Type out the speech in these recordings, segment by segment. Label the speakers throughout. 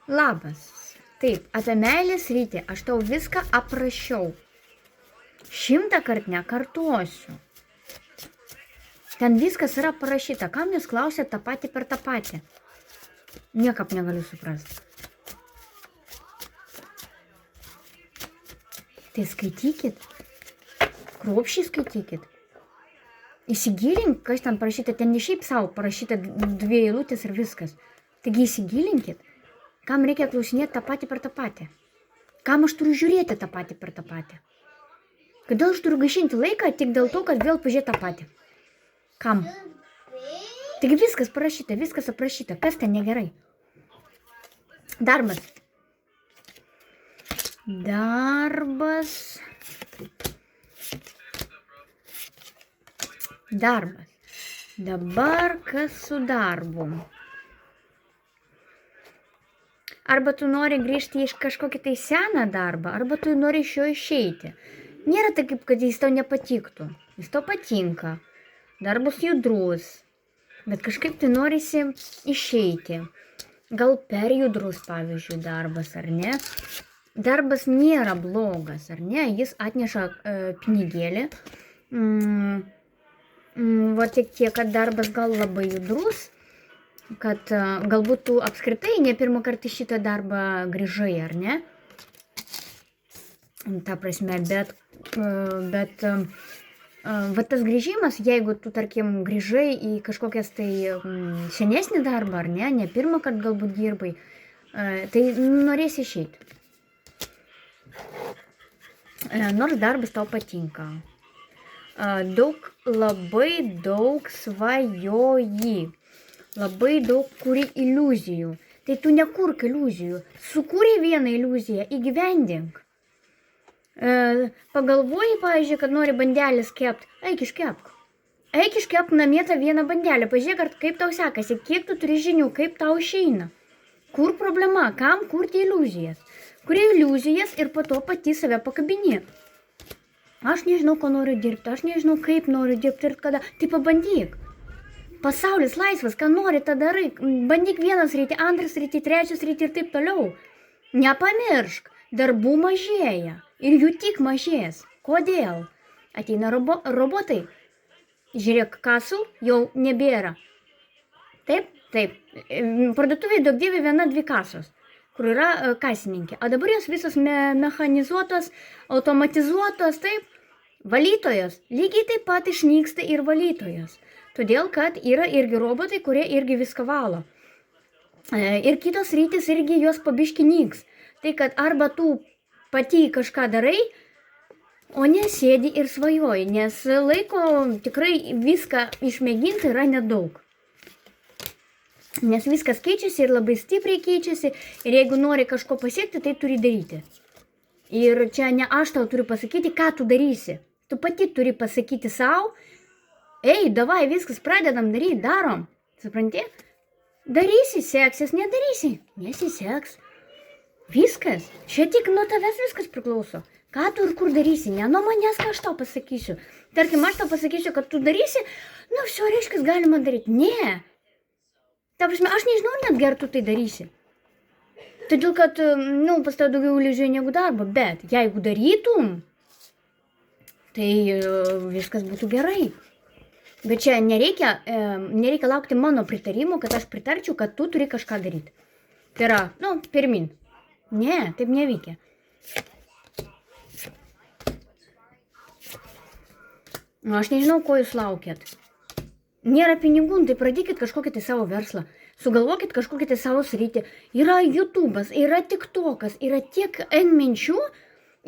Speaker 1: Labas. Taip, apie meilės sritį aš tau viską aprašiau. 100 kart nekartosiu. Ten viskas yra parašyta. Kam jūs klausėt tą patį per tą patį? Niekaip negaliu suprasti. Tai skaitykit. Kruopščiai skaitykit. Įsigilink, kas ten parašyta. Ten ne šiaip savo parašyta 2 eilutės ir viskas. Taigi įsigilinkit. Kam reikia klausinėti tą patį per tą patį? Kam aš turiu žiūrėti tą patį per tą patį? Kodėl aš turiu gaišinti laiką tik dėl to, kad vėl pažiūrėti tą patį? Kam? Taigi viskas parašyta, viskas aprašyta. Kas ten negerai? Darbas. Dabar kas su darbu? Arba tu nori grįžti iš kažkokį tai seną darbą, arba tu nori iš jo išeiti. Nėra taip, kad jis tau nepatiktų. Jis tau patinka. Darbas judrus. Bet kažkaip tai norisi išeiti. Gal per judrus, pavyzdžiui, darbas, ar ne? Darbas nėra blogas, ar ne? Jis atneša pinigėlį. Va tiek, kad darbas gal labai judrus, kad galbūt tu apskritai ne pirmą kartą šitą darbą grįžai, ar ne? Ta prasme, bet va tas grįžimas, jeigu tu, tarkim, grįžai į kažkokias tai senesnį darbą, ar ne pirmą kartą galbūt dirbai, tai norėsi išeiti. Nors darbas tau patinka. Labai daug svajoji. Labai daug kuri iliuzijų. Tai tu nekurk iliuzijų. Sukūrei vieną iliuziją, įgyvendink. Pagalvoji, pavyzdžiui, kad nori bandelės kept. Eik iškepk. Eik iškepk namie tą vieną bandelę. Pažiūrėk, kaip tau sekasi, kiek tu turi žinių, kaip tau išeina. Kur problema? Kam kurti iliuzijas? Kuri iliuzijas ir po to pati save pakabini. Aš nežinau, ko noriu dirbti, aš nežinau, kaip noriu dirbti ir kada. Tai pabandyk. Pasaulis laisvas, ką nori, tą darai. Bandyk vieną sritį, antrą sritį, trečią sritį ir taip toliau. Nepamiršk, darbų mažėja ir jų tik mažės. Kodėl? Ateina robotai. Žiūrėk, kasų jau nebėra. Taip. Parduotuvėje daug dievė 1-2 kasos, kur yra kasininkė. O dabar jos visos mechanizuotos, automatizuotos, taip. Valytojos lygiai taip pat išnyksta ir valytojos. Todėl, kad yra irgi robotai, kurie irgi viską valo. Ir kitos rytis irgi jos pabiški nyks. Tai, kad arba tu pati kažką darai, o nesėdi ir svajoji, nes laiko tikrai viską išmėginti yra nedaug. Nes viskas keičiasi ir labai stipriai keičiasi. Ir jeigu nori kažko pasiekti, tai turi daryti. Ir čia ne aš tau turiu pasakyti, ką tu darysi. Tu pati turi pasakyti savo. Ei, davai, viskas pradedam daryti, darom. Supranti? Darysi, seksis, nedarysi. Nesiseks. Viskas. Čia tik nuo tavęs viskas priklauso. Ką tu ir kur darysi? Ne nuo manęs, ką aš tau pasakysiu. Tarkim, aš tau pasakysiu, kad tu darysi. Nu, viso reiškia, galima daryti. Ne. Ta prasme, aš nežinau net ar tu tai darysi. Todėl, kad, pas tau daugiau iliuzijų negu darbo. Bet jeigu darytum, tai viskas būtų gerai. Bet čia nereikia laukti mano pritarimo, kad aš pritarčiau, kad tu turi kažką daryti. Tai yra, pirmin. Ne, taip neveikia. Aš nežinau, ko jūs laukiat. Nėra pinigų, tai pradėkit kažkokį tai savo verslą. Sugalvokit kažkokį tai savo sritį. Yra YouTube'as, yra TikTok'as, yra tiek minčių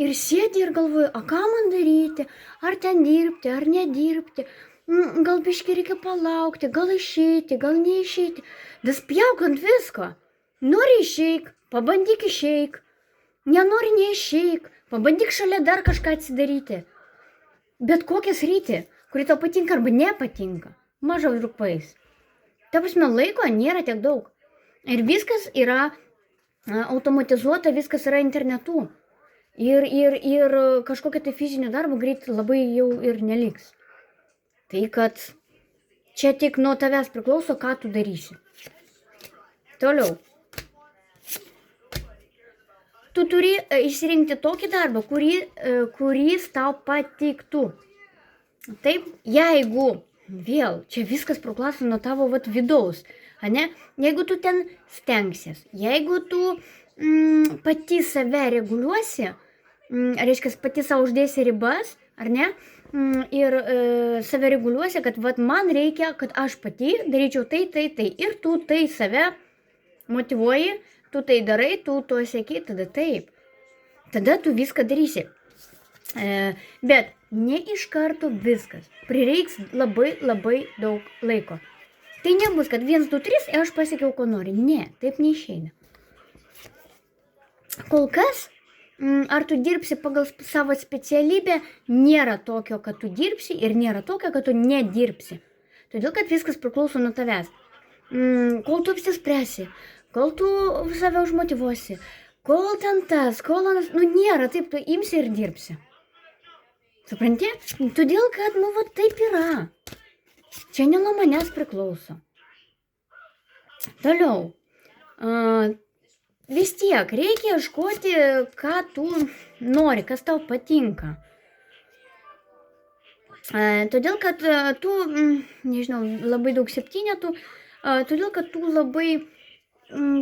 Speaker 1: ir sėdi ir galvoju, o ką man daryti? Ar ten dirbti, ar nedirbti? Gal biškį reikia palaukti, gal išeiti, gal neišeiti. Daspjauk ant visko. Nori išeik, pabandyk išeik. Nenori neišeik, pabandyk šalia dar kažką atsidaryti. Bet kokią sritį, kuri tau patinka arba nepatinka. Mažaus rūpais. Ta prasme, laiko nėra tiek daug. Ir viskas yra automatizuota, viskas yra internetu. Ir kažkokia tai fizinio darbo greit labai jau ir neliks. Tai kad čia tik nuo tavęs priklauso, ką tu darysi. Toliau. Tu turi išsirinkti tokį darbą, kuris tau patiktų. Taip, jeigu vėl, čia viskas priklauso nuo tavo vidaus, ane? Jeigu tu ten stengsies, jeigu tu pati save reguliuosi, reiškia, pati savo uždėsi ribas, ar ne? Ir save reguliuosi, kad man reikia, kad aš pati daryčiau tai. Ir tu tai save motyvuoji, tu tai darai, tu to sieki, tada taip. Tada tu viską darysi. Bet ne iš karto viskas. Prireiks labai daug laiko. Tai nebus, kad 1, 2, 3 ir aš pasiekiau, ko noriu. Ne, taip neišeina. Kol kas, ar tu dirbsi pagal savo specialybę, nėra tokio, kad tu dirbsi ir nėra tokio, kad tu nedirbsi. Todėl, kad viskas priklauso nuo tavęs. Kol tu apsispręsi, kol tu save užmotyvuosi, kol ten tas, nėra taip, tu imsi ir dirbsi. Supranti? Todėl, kad, taip yra. Čia ne nuo manęs priklauso. Toliau. Vis tiek reikia ieškoti, ką tu nori, kas tau patinka. Todėl, kad tu, nežinau, labai daug 7, todėl, kad tu labai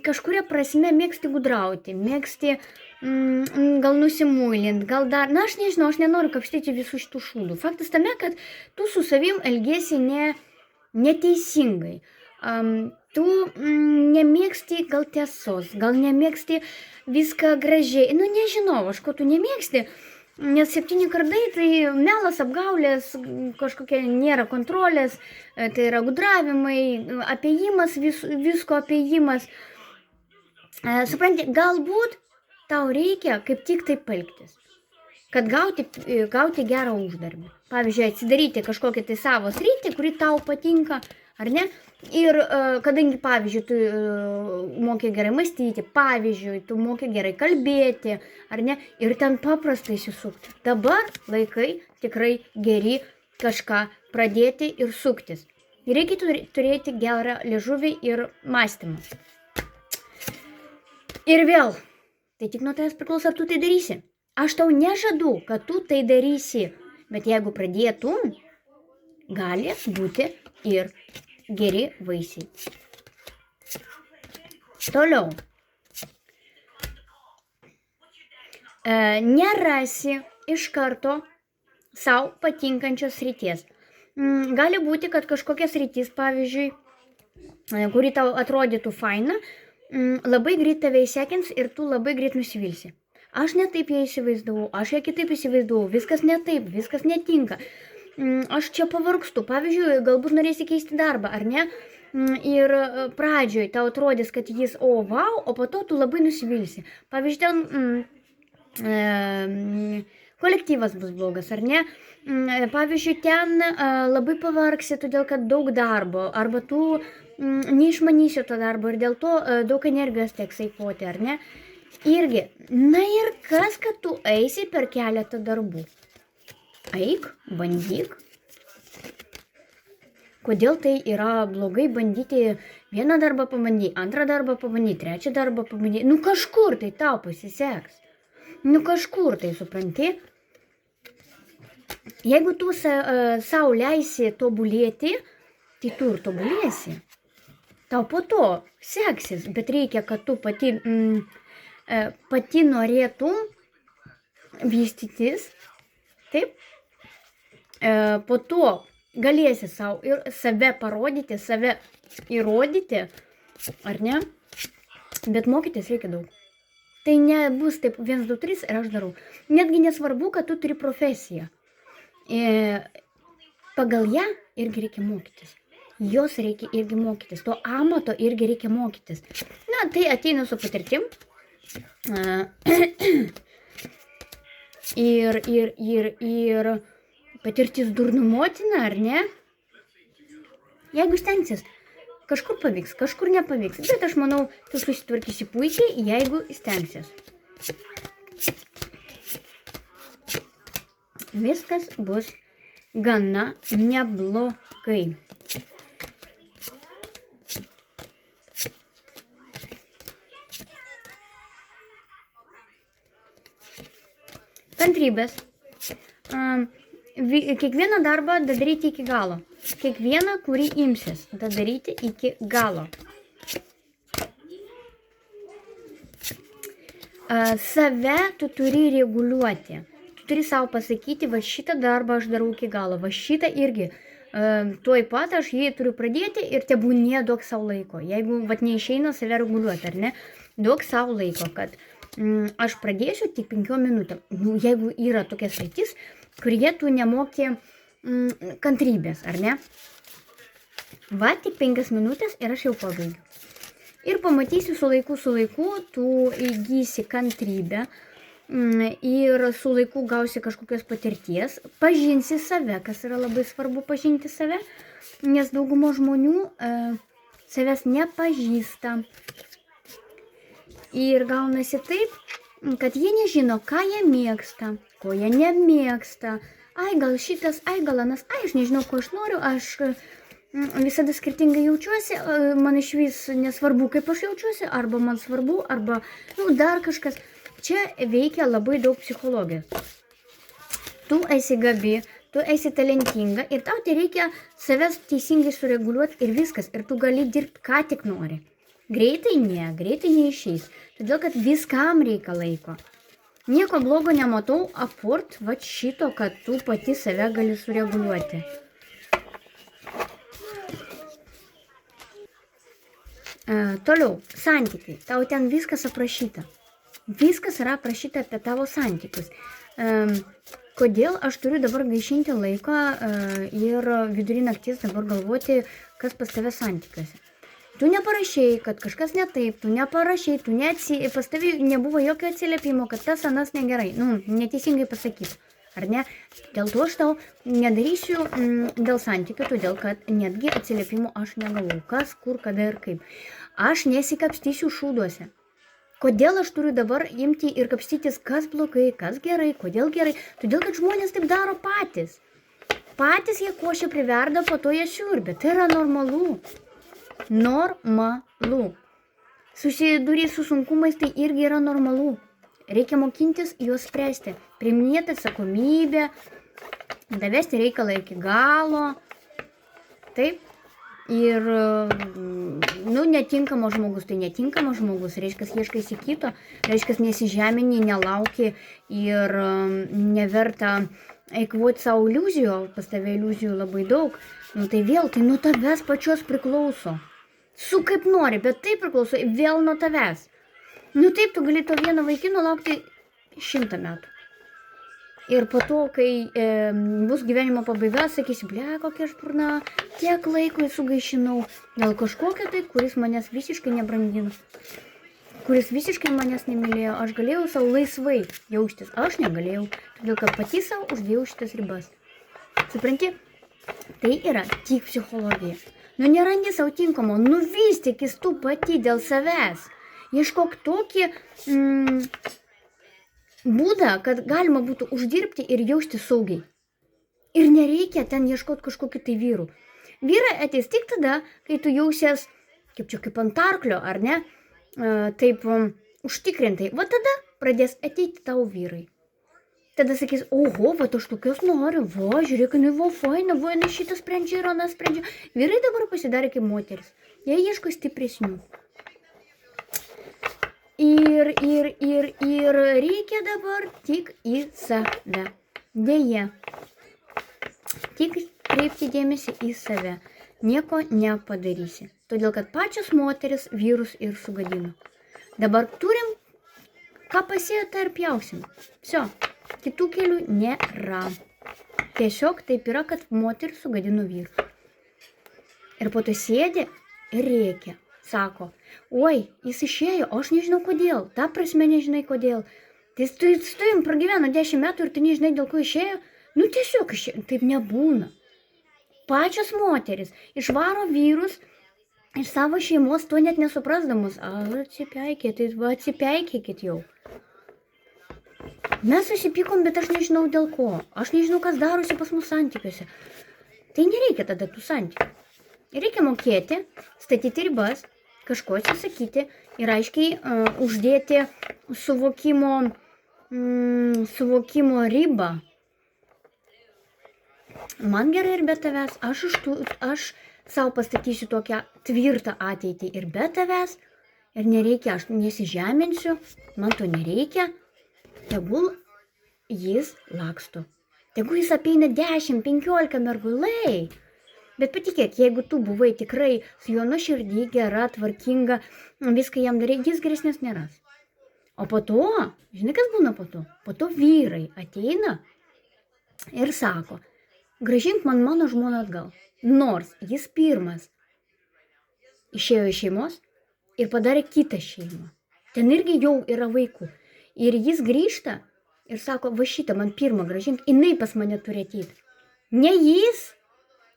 Speaker 1: kažkuria prasme mėgsti gudrauti, mėgsti gal nusimuilint, gal dar, aš nežinau, aš nenoriu kapstyti visų šitų šūdų. Faktas tame, kad tu su savim elgiesi neteisingai. Tu nemėgsti gal tiesos, gal nemėgsti viską gražiai. Nežinau, aš ko tu nemėgsti, nes 7 kardai tai melas, apgaulės, kažkokia nėra kontrolės, tai yra gudravimai, apėjimas, visko apėjimas. Supranti, galbūt tau reikia kaip tik taip elgtis, kad gauti gerą uždarbį. Pavyzdžiui, atsidaryti kažkokią tai savo sritį, kuri tau patinka, ar ne? Ir kadangi, pavyzdžiui, tu moki gerai mąstyti, pavyzdžiui, tu moki gerai kalbėti, ar ne? Ir ten paprastai įsisukti. Dabar laikai tikrai geri kažką pradėti ir suktis. Ir reikia turėti gerą liežuvį ir mąstymą. Ir vėl, tai tik nuo tavęs priklauso, ar tu tai darysi. Aš tau nežadu, kad tu tai darysi, bet jeigu pradėtum, gali būti ir geri vaisiai. Toliau. Nerasi iš karto sau patinkančios srities. Gali būti, kad kažkokia sritis, pavyzdžiui, kuri tau atrodytų faina, labai greit tave įsekins ir tu labai greit nusivilsi. Aš ne taip ją įsivaizdavau, aš ją kitaip įsivaizdavau, viskas ne taip, viskas netinka. Aš čia pavargstu, pavyzdžiui, galbūt norėsi keisti darbą, ar ne? Ir pradžioj tau atrodys, kad jis, vau, o po to tu labai nusivilsi. Pavyzdžiui, ten kolektyvas bus blogas, ar ne? Pavyzdžiui, ten labai pavargsi, todėl kad daug darbo, arba tu neišmanysi to darbo ir dėl to daug energijos teks eikvoti, ar ne? Irgi, ir kas, kad tu eisi per keletą darbų? Eik, bandyk. Kodėl tai yra blogai bandyti vieną darbą pabandyti, antrą darbą pabandyti, trečią darbą pabandyti? Kažkur tai tau pasiseks. Kažkur tai, supranti? Jeigu tu sau leisi tobulėti, tai tu ir tobulėsi. Tau po to seksis, bet reikia, kad tu pati norėtum vystytis, taip? Po to galėsi save parodyti, save įrodyti, ar ne? Bet mokytis reikia daug. Tai nebus taip 1, 2, 3 ir aš darau. Netgi nesvarbu, kad tu turi profesiją. Pagal ją irgi reikia mokytis. Jos reikia irgi mokytis. To amato irgi reikia mokytis. Tai ateina su patirtim. Ir patirtis durnų motina, ar ne? Jeigu stengsis, kažkur pavyks, kažkur nepavyks. Bet aš manau, tu susitvarkysi puikiai, jeigu stengsis. Viskas bus gana neblogai. Kantrybės. Kiekvieną darbą daryti iki galo. Kiekvieną, kurį imsis, daryti iki galo. Save tu turi reguliuoti. Tu turi savo pasakyti, va šitą darbą aš darau iki galo, va šitą irgi. Tuoj pat aš jį turiu pradėti ir tebūnie duok savo laiko. Jeigu vat neišeina save reguliuoti, ar ne, duok savo laiko, kad aš pradėsiu tik 5 minutėm. Nu, jeigu yra tokia sritis, kurie tu nemoki kantrybės, ar ne? Va, tik 5 minutės ir aš jau pabaigiu. Ir pamatysi su laiku tu įgysi kantrybę ir su laiku gausi kažkokios patirties, pažinsi save, kas yra labai svarbu pažinti save, nes daugumo žmonių savęs nepažįsta. Ir gaunasi taip, kad jie nežino, ką jie mėgsta, ko jie nemėgsta. Ai, gal šitas, ai, gal anas, ai, aš nežinau, ko aš noriu, aš visada skirtingai jaučiuosi, man iš vis nesvarbu, kaip aš jaučiuosi, arba man svarbu, arba dar kažkas. Čia veikia labai daug psichologijos. Tu esi gabi, tu esi talentinga ir tau tai reikia savęs teisingai sureguliuoti ir viskas. Ir tu gali dirbti, ką tik nori. Greitai neišeis. Todėl, kad viskam reikia laiko. Nieko blogo nematau apart va šito, kad tu pati save gali sureguliuoti. Toliau, santykiai. Tau ten viskas aprašyta. Viskas yra aprašyta apie tavo santykius. Kodėl aš turiu dabar gaišinti laiką ir vidury nakties dabar galvoti, kas pas tave santykiuose. Tu neparašėjai, kad kažkas ne taip, tu neparašėjai, pas tavai nebuvo jokio atsiliepimo, kad tas anas negerai. Neteisingai pasakyti. Ar ne? Dėl to aš tau nedarysiu dėl santykių, todėl kad netgi atsiliepimų aš negavau. Kas, kur, kada ir kaip. Aš nesikapstysiu šūduose. Kodėl aš turiu dabar imti ir kapstytis, kas blogai, kas gerai, kodėl gerai? Todėl, kad žmonės taip daro patys. Patys jie košę priverda, po to jie siurbia. Tai yra normalu. Normalu. Susidūryti su sunkumais tai irgi yra normalu. Reikia mokintis juos spręsti. Priiminėti atsakomybę, davesti reikalą iki galo. Taip. Ir, netinkamo žmogus, tai netinkamo žmogus, reiškia, ieškaisi kito, reiškia, nesižemini, nelauki ir neverta eikvoti savo iliuzijų, pas tave iliuzijų labai daug, tai vėl, tai nuo tavęs pačios priklauso. Su kaip nori, bet tai priklauso vėl nuo tavęs. Taip, tu gali to vieno vaikino laukti 100 metų. Ir po to, kai bus gyvenimo pabaiga, sakysi, kokia aš purna, tiek laiko sugaišinau dėl kažkokio tai, kuris manęs visiškai nebrangino, kuris visiškai manęs nemylėjo. Aš galėjau savo laisvai jaustis, aš negalėjau, todėl kad pati savo uždėjau šitas ribas. Supranti? Tai yra tik psichologija. Nerandi savo tinkamo, vystykis tu pati dėl savęs. Ieškok tokį būdą, kad galima būtų uždirbti ir jausti saugiai. Ir nereikia ten ieškoti kažkokių tai vyrų. Vyrai ateis tik tada, kai tu jausies kaip ant arklio, ar ne, taip užtikrintai. Va tada pradės ateiti tau vyrai. Tada sakys, oho, va aš tokios noriu, va, žiūrėk, va, faina, va, šitą sprendžia ir anas sprendžia. Vyrai dabar pasidarė kaip moteris. Jie ieško stipresnių. Ir reikia dabar tik į save. Deja. Tik kreipti dėmesį į save. Nieko nepadarysi. Todėl, kad pačios moteris vyrus ir sugadino. Dabar turim, ką pasėjo, tai ir pjausim. Всё. Kitų kelių nėra. Tiesiog taip yra, kad moteris sugadino vyrus. Ir po to sėdi ir rėkia. Sako, oi, jis išėjo, o aš nežinau kodėl, ta prasme nežinai kodėl. Tai tu jums pragyveno 10 metų ir tu nežinai, dėl ko išėjo? Tiesiog išėjo, taip nebūna. Pačios moteris išvaro vyrus iš savo šeimos, to net nesuprasdamas. Atsipeikėkit jau. Mes susipykom, bet aš nežinau dėl ko. Aš nežinau, kas darosi pas mus santykiuose. Tai nereikia tada tų santykių. Reikia mokėti, statyti ribas, kažko atsisakyti ir aiškiai uždėti suvokimo suvokimo ribą. Man gerai ir be tavęs, aš savo pastatysiu tokią tvirtą ateitį ir be tavęs, ir nereikia, aš nesižeminsiu, man to nereikia. Tegul jis laksto. Tegul jis apeina 10-15 mergulai. Bet patikėk, jeigu tu buvai tikrai su juo nuoširdį, gera, tvarkinga, viską jam darai, jis geresnės neras. O po to, žinai kas būna po to? Po to vyrai ateina ir sako, grąžink man mano žmoną atgal. Nors jis pirmas išėjo iš šeimos ir padarė kitą šeimą. Ten irgi jau yra vaikų. Ir jis grįžta ir sako, va šitą man pirmą grąžink, jinai pas mane turi ateiti. Ne jis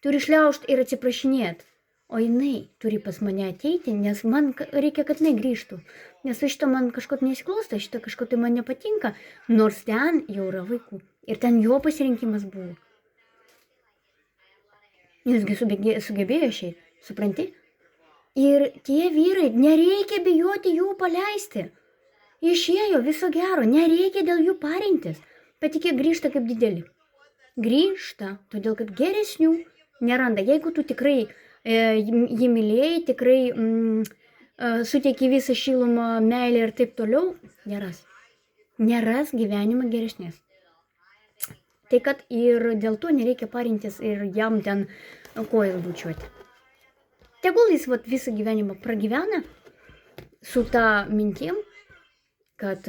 Speaker 1: turi šliaužti ir atsiprašinėti, o jinai turi pas mane ateiti, nes man reikia, kad jinai grįžtų. Nes šitą man kažko nesiklosto, šitą kažko tai man nepatinka, nors ten jau yra vaikų. Ir ten jo pasirinkimas buvo. Jisgi sugebėjo išeiti, supranti? Ir tie vyrai, nereikia bijoti jų paleisti. Išėjo viso gero, nereikia dėl jų parintis. Patikėk, grįžta kaip dideli. Grįžta, todėl kad geresnių neranda. Jeigu tu tikrai jį mylėjai, tikrai suteiki visą šilumą, meilę ir taip toliau, neras. Neras gyvenimą geresnės. Tai kad ir dėl to nereikia parintis ir jam ten kojas bučiuoti. Tegul jis visą gyvenimą pragyvena su ta mintim, kad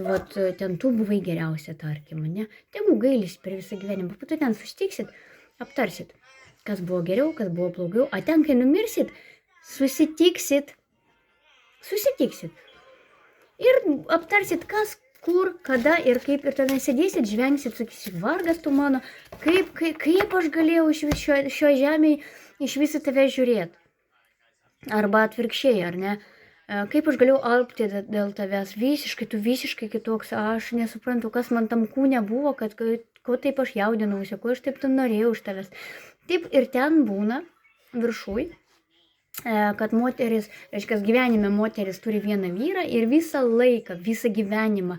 Speaker 1: ten tu buvai geriausia, tarkim, ne? Tegul gailis per visą gyvenimą, po to ten susitiksit, aptarsit, kas buvo geriau, kas buvo blogiau, o ten, kai numirsit, susitiksit. Ir aptarsit, kas, kur, kada ir kaip, ir tada sėdėsit, žvengsit, sakysit, vargas tu mano, kaip aš galėjau šio žemėje iš visą tave žiūrėti. Arba atvirkščiai, ar ne? Kaip aš galėjau alpti dėl tavęs, tu visiškai kitoks, aš nesuprantu, kas man tam kūne buvo, kad ko taip aš jaudinausi, ko aš taip norėjau iš tavęs. Taip ir ten būna viršui, kad moteris, reiškia, gyvenime moteris turi vieną vyrą ir visą laiką, visą gyvenimą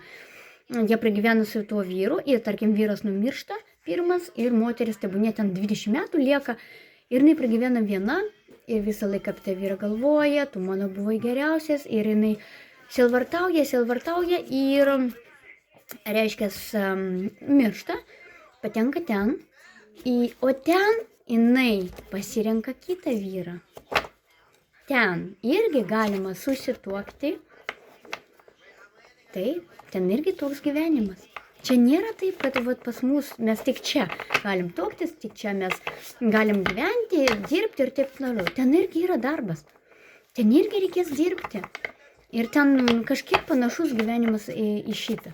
Speaker 1: jie pragyvena su tuo vyru ir, tarkim, vyras numiršta pirmas ir moteris, tebūnė ten 20 metų lieka ir jinai pragyvena viena ir visą laiką apie tą vyrą galvoja, tu mano buvai geriausias ir jinai sielvartauja ir, reiškia, miršta, patenka ten, o ten jinai pasirenka kitą vyrą. Ten irgi galima susituokti. Taip, ten irgi toks gyvenimas. Čia nėra taip, kad pas mus mes tik čia galim tuoktis, tik čia mes galim gyventi, dirbti ir taip toliau. Ten irgi yra darbas. Ten irgi reikės dirbti. Ir ten kažkiek panašus gyvenimas į šitą.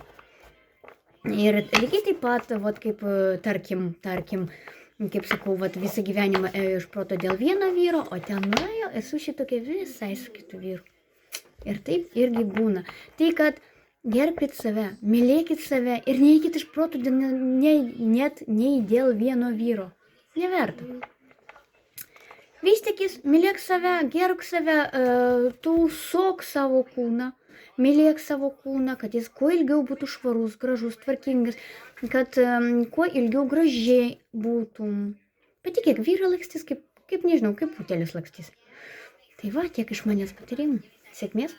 Speaker 1: Ir lygiai taip pat, kaip tarkim, kaip sakau, visą gyvenimą ėjo iš proto dėl vieno vyro, o ten nuėjo, esu šitokia visai su kitu vyru. Ir taip irgi būna. Tai, kad gerbkit save, mylėkit save ir neikit iš proto net nei dėl vieno vyro. Neverta. Vystykis, mylėk save, gerbk save, tausok savo kūną. Mylėk savo kūną, kad jis kuo ilgiau būtų švarus, gražus, tvarkingas, kad kuo ilgiau gražiai būtum. Patikėk, vyrai lakstys kaip nežinau, kaip putelis lakstys. Tai va, tiek iš manęs patarimų. Sėkmės.